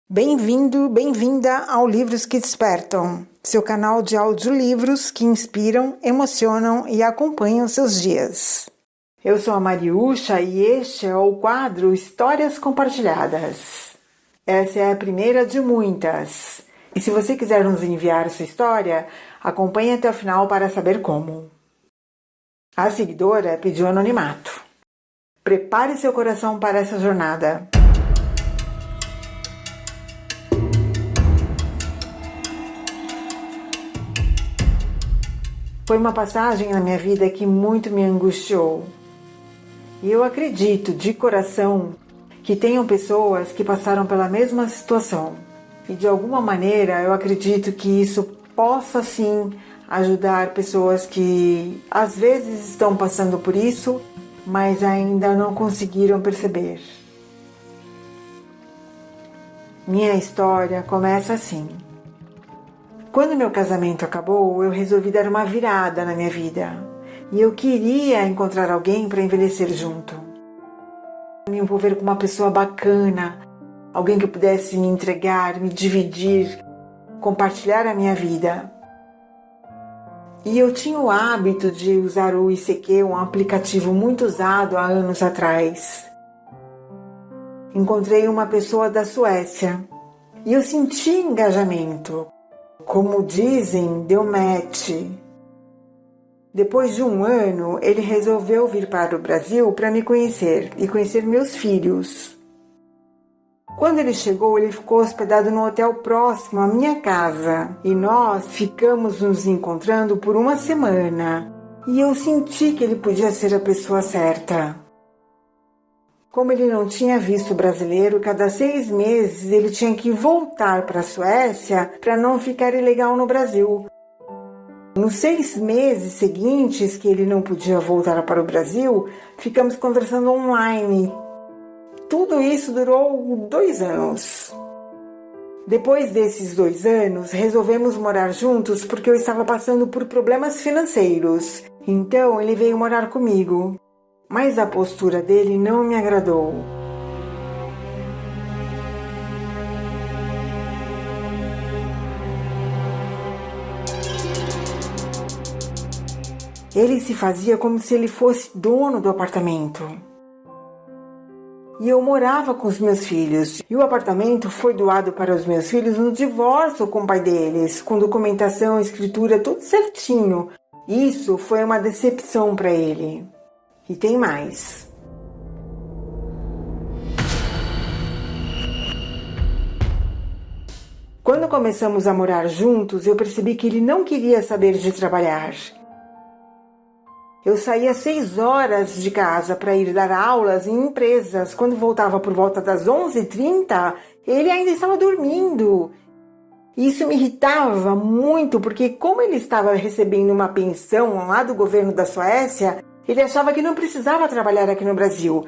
Bem-vindo, bem-vinda ao Livros que Despertam, seu canal de audiolivros que inspiram, emocionam e acompanham seus dias. Eu sou a Mariúcha e este é o quadro Histórias Compartilhadas. Essa é a primeira de muitas. E se você quiser nos enviar sua história, acompanhe até o final para saber como. A seguidora pediu anonimato. Prepare seu coração para essa jornada. Foi uma passagem na minha vida que muito me angustiou. E eu acredito de coração que tenham pessoas que passaram pela mesma situação. E de alguma maneira eu acredito que isso possa sim ajudar pessoas que às vezes estão passando por isso, mas ainda não conseguiram perceber. Minha história começa assim. Quando meu casamento acabou, eu resolvi dar uma virada na minha vida. E eu queria encontrar alguém para envelhecer junto. Me envolver com uma pessoa bacana, alguém que pudesse me entregar, me dividir, compartilhar a minha vida. E eu tinha o hábito de usar o ICQ, um aplicativo muito usado há anos atrás. Encontrei uma pessoa da Suécia e eu senti engajamento. Como dizem, deu match. Depois de um ano, ele resolveu vir para o Brasil para me conhecer e conhecer meus filhos. Quando ele chegou, ele ficou hospedado no hotel próximo à minha casa e nós ficamos nos encontrando por uma semana e eu senti que ele podia ser a pessoa certa. Como ele não tinha visto brasileiro, cada 6 meses ele tinha que voltar para a Suécia para não ficar ilegal no Brasil. Nos 6 meses seguintes que ele não podia voltar para o Brasil, ficamos conversando online. Tudo isso durou 2 anos. Depois desses 2 anos, resolvemos morar juntos porque eu estava passando por problemas financeiros. Então ele veio morar comigo. Mas a postura dele não me agradou. Ele se fazia como se ele fosse dono do apartamento. E eu morava com os meus filhos. E o apartamento foi doado para os meus filhos no divórcio com o pai deles, com documentação, escritura, tudo certinho. Isso foi uma decepção para ele. E tem mais. Quando começamos a morar juntos, eu percebi que ele não queria saber de trabalhar. Eu saía 6 horas de casa para ir dar aulas em empresas. Quando voltava por volta das 11h30, ele ainda estava dormindo. Isso me irritava muito, porque como ele estava recebendo uma pensão lá do governo da Suécia, ele achava que não precisava trabalhar aqui no Brasil.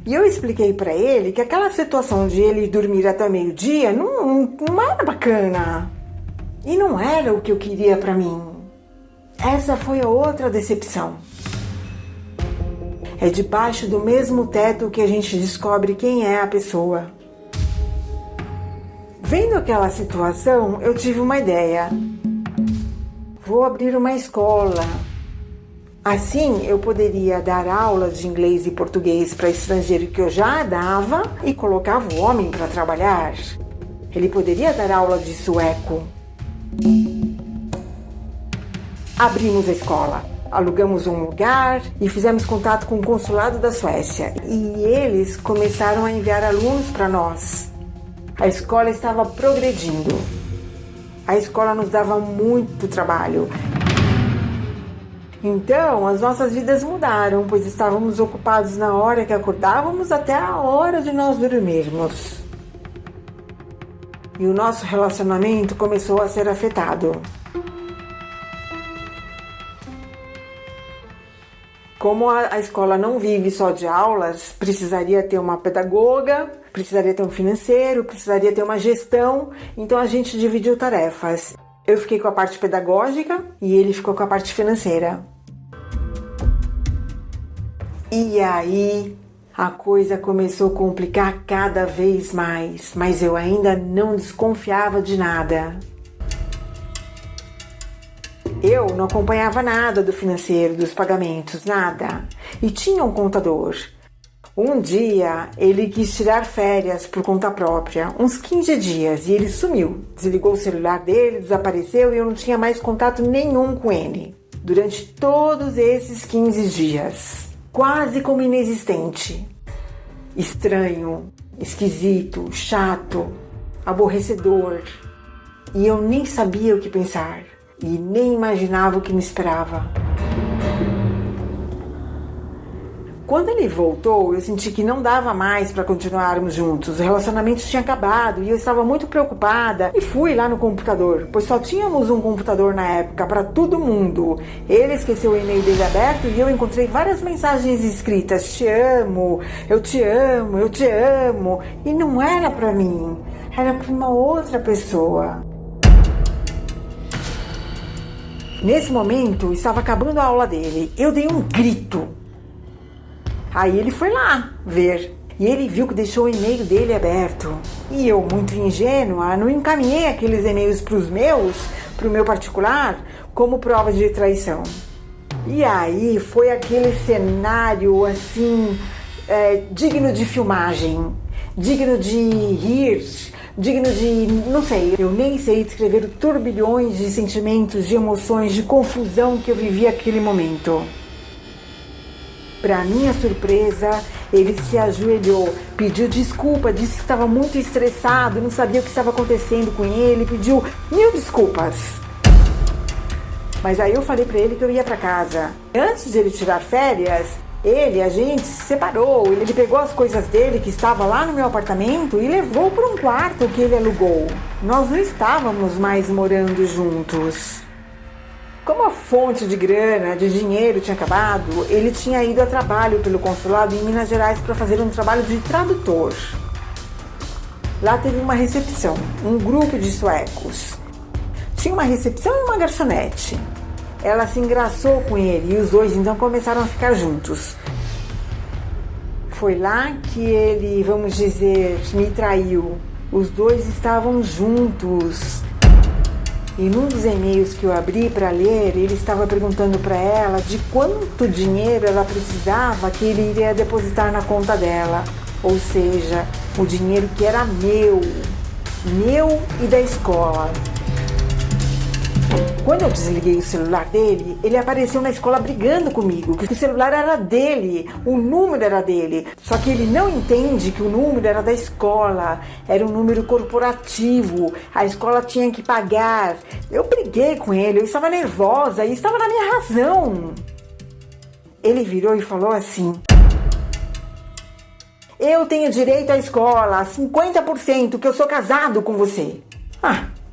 E eu expliquei para ele que aquela situação de ele dormir até meio-dia não era bacana. E não era o que eu queria para mim. Essa foi a outra decepção. É debaixo do mesmo teto que a gente descobre quem é a pessoa. Vendo aquela situação, eu tive uma ideia. Vou abrir uma escola. Assim, eu poderia dar aulas de inglês e português para estrangeiro que eu já dava e colocava o homem para trabalhar. Ele poderia dar aula de sueco. Abrimos a escola, alugamos um lugar e fizemos contato com o consulado da Suécia. E eles começaram a enviar alunos para nós. A escola estava progredindo. A escola nos dava muito trabalho. Então, as nossas vidas mudaram, pois estávamos ocupados na hora que acordávamos até a hora de nós dormirmos. E o nosso relacionamento começou a ser afetado. Como a escola não vive só de aulas, precisaria ter uma pedagoga, precisaria ter um financeiro, precisaria ter uma gestão, então a gente dividiu tarefas. Eu fiquei com a parte pedagógica e ele ficou com a parte financeira. E aí A coisa começou a complicar cada vez mais, mas eu ainda não desconfiava de nada. Eu não acompanhava nada do financeiro, dos pagamentos, nada. E tinha um contador. Um dia, ele quis tirar férias por conta própria, uns 15 dias, e ele sumiu. Desligou o celular dele, desapareceu e eu não tinha mais contato nenhum com ele. Durante todos esses 15 dias. Quase como inexistente. Estranho, esquisito, chato, aborrecedor. E eu nem sabia o que pensar. E nem imaginava o que me esperava. Quando ele voltou, eu senti que não dava mais para continuarmos juntos. O relacionamento tinha acabado e eu estava muito preocupada e fui lá no computador, pois só tínhamos um computador na época para todo mundo. Ele esqueceu o e-mail dele aberto e eu encontrei várias mensagens escritas: te amo, eu te amo, eu te amo. E não era para mim, era para uma outra pessoa. Nesse momento, estava acabando a aula dele. Eu dei um grito. Aí ele foi lá ver. E ele viu que deixou o e-mail dele aberto. E eu, muito ingênua, não encaminhei aqueles e-mails para o meu particular, como prova de traição. E aí foi aquele cenário assim, digno de filmagem, digno de rir, digno de, não sei, eu nem sei descrever turbilhões de sentimentos, de emoções, de confusão que eu vivi naquele momento. Para minha surpresa, ele se ajoelhou, pediu desculpa, disse que estava muito estressado, não sabia o que estava acontecendo com ele, pediu 1000 desculpas. Mas aí eu falei para ele que eu ia para casa. Antes de ele tirar férias, a gente se separou, ele pegou as coisas dele que estava lá no meu apartamento e levou para um quarto que ele alugou. Nós não estávamos mais morando juntos. Como a fonte de grana, de dinheiro tinha acabado, ele tinha ido a trabalho pelo consulado em Minas Gerais para fazer um trabalho de tradutor. Lá teve uma recepção, um grupo de suecos. Tinha uma recepção e uma garçonete. Ela se engraçou com ele e os dois então começaram a ficar juntos. Foi lá que ele, vamos dizer, me traiu. Os dois estavam juntos. E num dos e-mails que eu abri para ler, ele estava perguntando para ela de quanto dinheiro ela precisava que ele iria depositar na conta dela. Ou seja, o dinheiro que era meu e da escola. Quando eu desliguei o celular dele, ele apareceu na escola brigando comigo, que o celular era dele, o número era dele. Só que ele não entende que o número era da escola, era um número corporativo, a escola tinha que pagar. Eu briguei com ele, eu estava nervosa e estava na minha razão. Ele virou e falou assim: eu tenho direito à escola, 50%, que eu sou casado com você.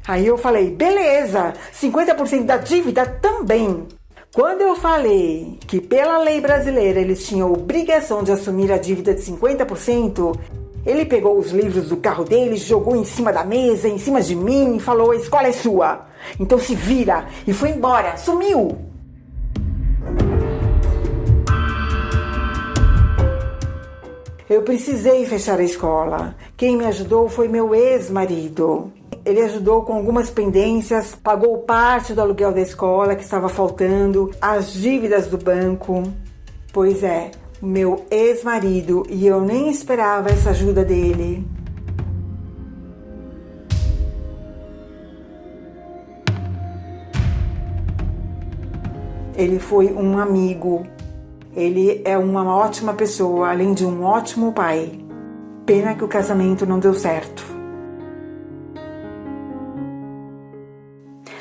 Aí eu falei, beleza, 50% da dívida também. Quando eu falei que pela lei brasileira eles tinham obrigação de assumir a dívida de 50%, ele pegou os livros do carro dele, jogou em cima da mesa, em cima de mim e falou, a escola é sua, então se vira, e foi embora, sumiu. Eu precisei fechar a escola. Quem me ajudou foi meu ex-marido. Ele ajudou com algumas pendências, pagou parte do aluguel da escola que estava faltando, as dívidas do banco. Pois é, meu ex-marido, e eu nem esperava essa ajuda dele. Ele foi um amigo. Ele é uma ótima pessoa, além de um ótimo pai. Pena que o casamento não deu certo.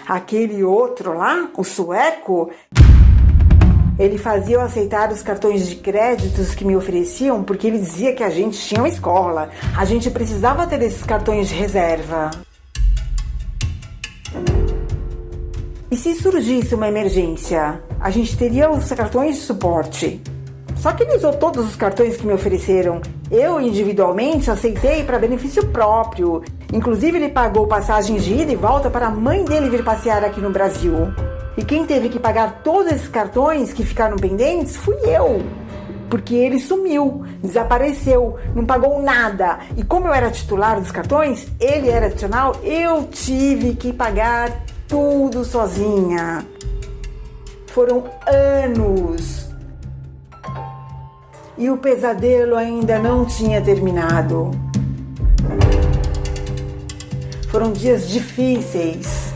Aquele outro lá, o sueco, ele fazia eu aceitar os cartões de créditos que me ofereciam porque ele dizia que a gente tinha uma escola. A gente precisava ter esses cartões de reserva. E se surgisse uma emergência, a gente teria os cartões de suporte. Só que ele usou todos os cartões que me ofereceram. Eu, individualmente, aceitei para benefício próprio. Inclusive, ele pagou passagens de ida e volta para a mãe dele vir passear aqui no Brasil. E quem teve que pagar todos esses cartões que ficaram pendentes fui eu. porque ele sumiu, desapareceu, não pagou nada. E como eu era titular dos cartões, ele era adicional, eu tive que pagar tudo sozinha. Foram anos. E o pesadelo ainda não tinha terminado. Foram dias difíceis,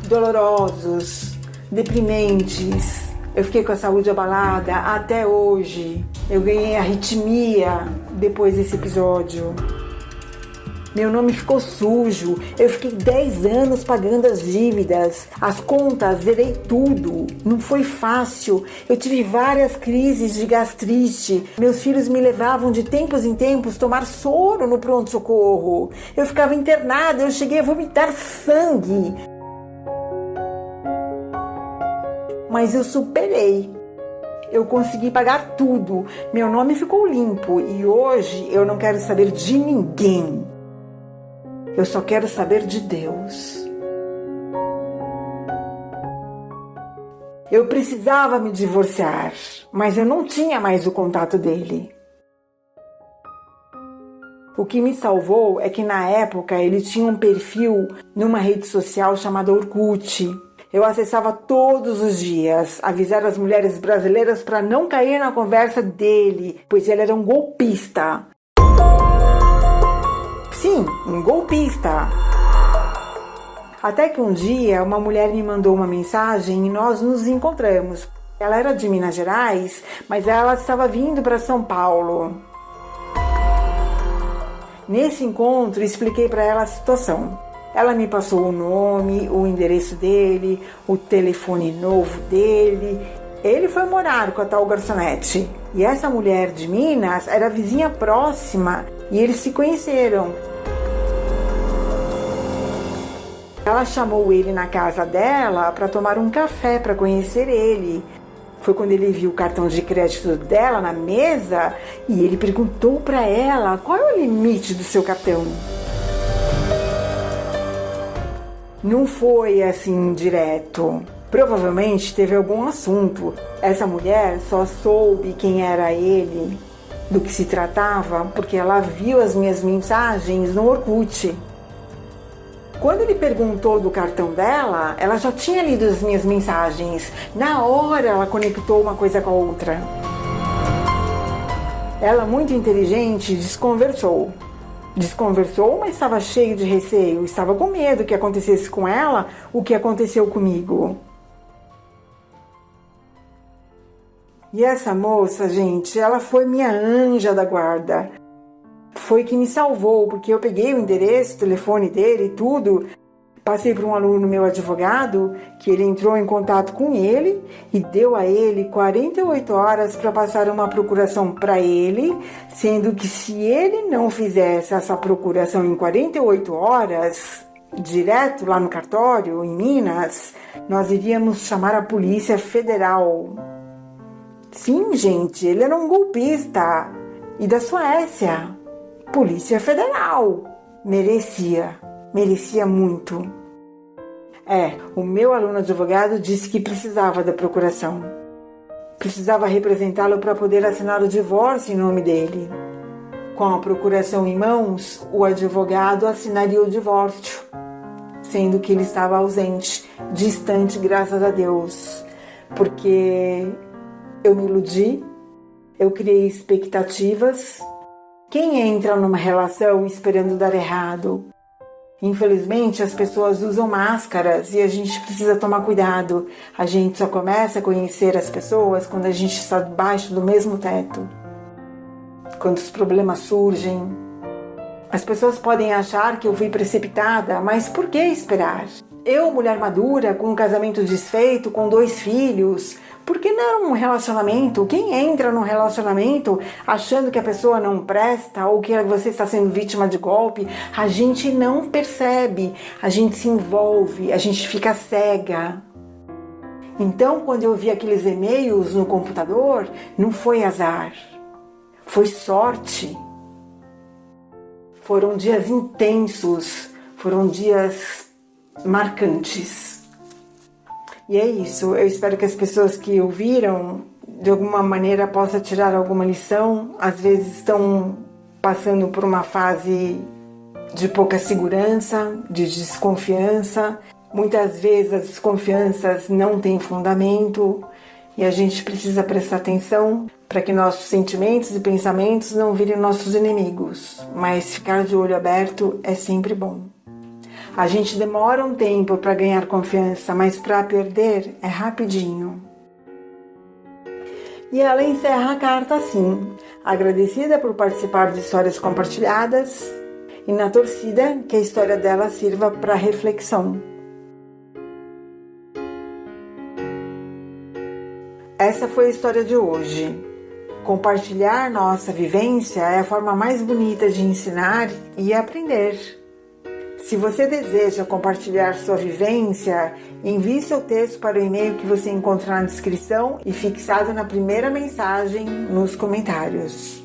dolorosos, deprimentes. Eu fiquei com a saúde abalada até hoje. Eu ganhei arritmia depois desse episódio. Meu nome ficou sujo. Eu fiquei 10 anos pagando as dívidas. As contas, zerei tudo. Não foi fácil. Eu tive várias crises de gastrite. Meus filhos me levavam de tempos em tempos tomar soro no pronto-socorro. Eu ficava internada. Eu cheguei a vomitar sangue. Mas eu superei. Eu consegui pagar tudo. Meu nome ficou limpo. E hoje eu não quero saber de ninguém. Eu só quero saber de Deus. Eu precisava me divorciar, mas eu não tinha mais o contato dele. O que me salvou é que na época ele tinha um perfil numa rede social chamada Orkut. Eu acessava todos os dias, avisar as mulheres brasileiras para não cair na conversa dele, pois ele era um golpista. Sim, um golpista. Até que um dia uma mulher me mandou uma mensagem e nós nos encontramos. Ela era de Minas Gerais, mas ela estava vindo para São Paulo. Nesse encontro, expliquei para ela a situação. Ela me passou o nome, o endereço dele, o telefone novo dele. Ele foi morar com a tal garçonete. E essa mulher de Minas era vizinha próxima e eles se conheceram. Ela chamou ele na casa dela para tomar um café para conhecer ele. Foi quando ele viu o cartão de crédito dela na mesa e ele perguntou para ela qual é o limite do seu cartão. Não foi assim direto. Provavelmente teve algum assunto. Essa mulher só soube quem era ele, do que se tratava, porque ela viu as minhas mensagens no Orkut. Quando ele perguntou do cartão dela, ela já tinha lido as minhas mensagens. Na hora ela conectou uma coisa com a outra. Ela, muito inteligente, desconversou. Desconversou, mas estava cheio de receio. Estava com medo que acontecesse com ela o que aconteceu comigo. E essa moça, gente, ela foi minha anja da guarda. Foi que me salvou, porque eu peguei o endereço, o telefone dele e tudo, passei para um aluno meu advogado, que ele entrou em contato com ele e deu a ele 48 horas para passar uma procuração para ele, sendo que se ele não fizesse essa procuração em 48 horas, direto lá no cartório, em Minas, nós iríamos chamar a Polícia Federal. Sim, gente, ele era um golpista e da Suécia. Polícia Federal. Merecia muito. O meu aluno advogado disse que precisava da procuração. Precisava representá-lo para poder assinar o divórcio em nome dele. Com a procuração em mãos, o advogado assinaria o divórcio, sendo que ele estava ausente, distante, graças a Deus. Porque eu me iludi, eu criei expectativas. Quem entra numa relação esperando dar errado? Infelizmente, as pessoas usam máscaras e a gente precisa tomar cuidado. A gente só começa a conhecer as pessoas quando a gente está debaixo do mesmo teto. Quando os problemas surgem. As pessoas podem achar que eu fui precipitada, mas por que esperar? Eu, mulher madura, com um casamento desfeito, com 2 filhos, por que não um relacionamento? Quem entra num relacionamento achando que a pessoa não presta ou que você está sendo vítima de golpe, a gente não percebe, a gente se envolve, a gente fica cega. Então, quando eu vi aqueles e-mails no computador, não foi azar, foi sorte. Foram dias intensos, foram dias marcantes. E é isso, eu espero que as pessoas que ouviram de alguma maneira possa tirar alguma lição. Às vezes estão passando por uma fase de pouca segurança, de desconfiança. Muitas vezes as desconfianças não têm fundamento e a gente precisa prestar atenção para que nossos sentimentos e pensamentos não virem nossos inimigos, mas ficar de olho aberto é sempre bom. A gente demora um tempo para ganhar confiança, mas para perder é rapidinho. E ela encerra a carta assim: agradecida por participar de histórias compartilhadas e na torcida que a história dela sirva para reflexão. Essa foi a história de hoje. Compartilhar nossa vivência é a forma mais bonita de ensinar e aprender. Se você deseja compartilhar sua vivência, envie seu texto para o e-mail que você encontra na descrição e fixado na primeira mensagem nos comentários.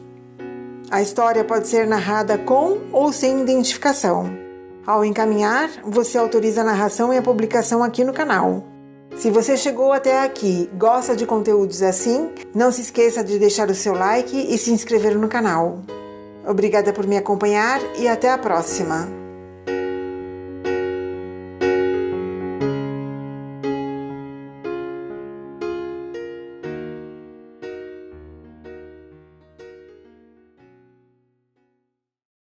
A história pode ser narrada com ou sem identificação. Ao encaminhar, você autoriza a narração e a publicação aqui no canal. Se você chegou até aqui e gosta de conteúdos assim, não se esqueça de deixar o seu like e se inscrever no canal. Obrigada por me acompanhar e até a próxima!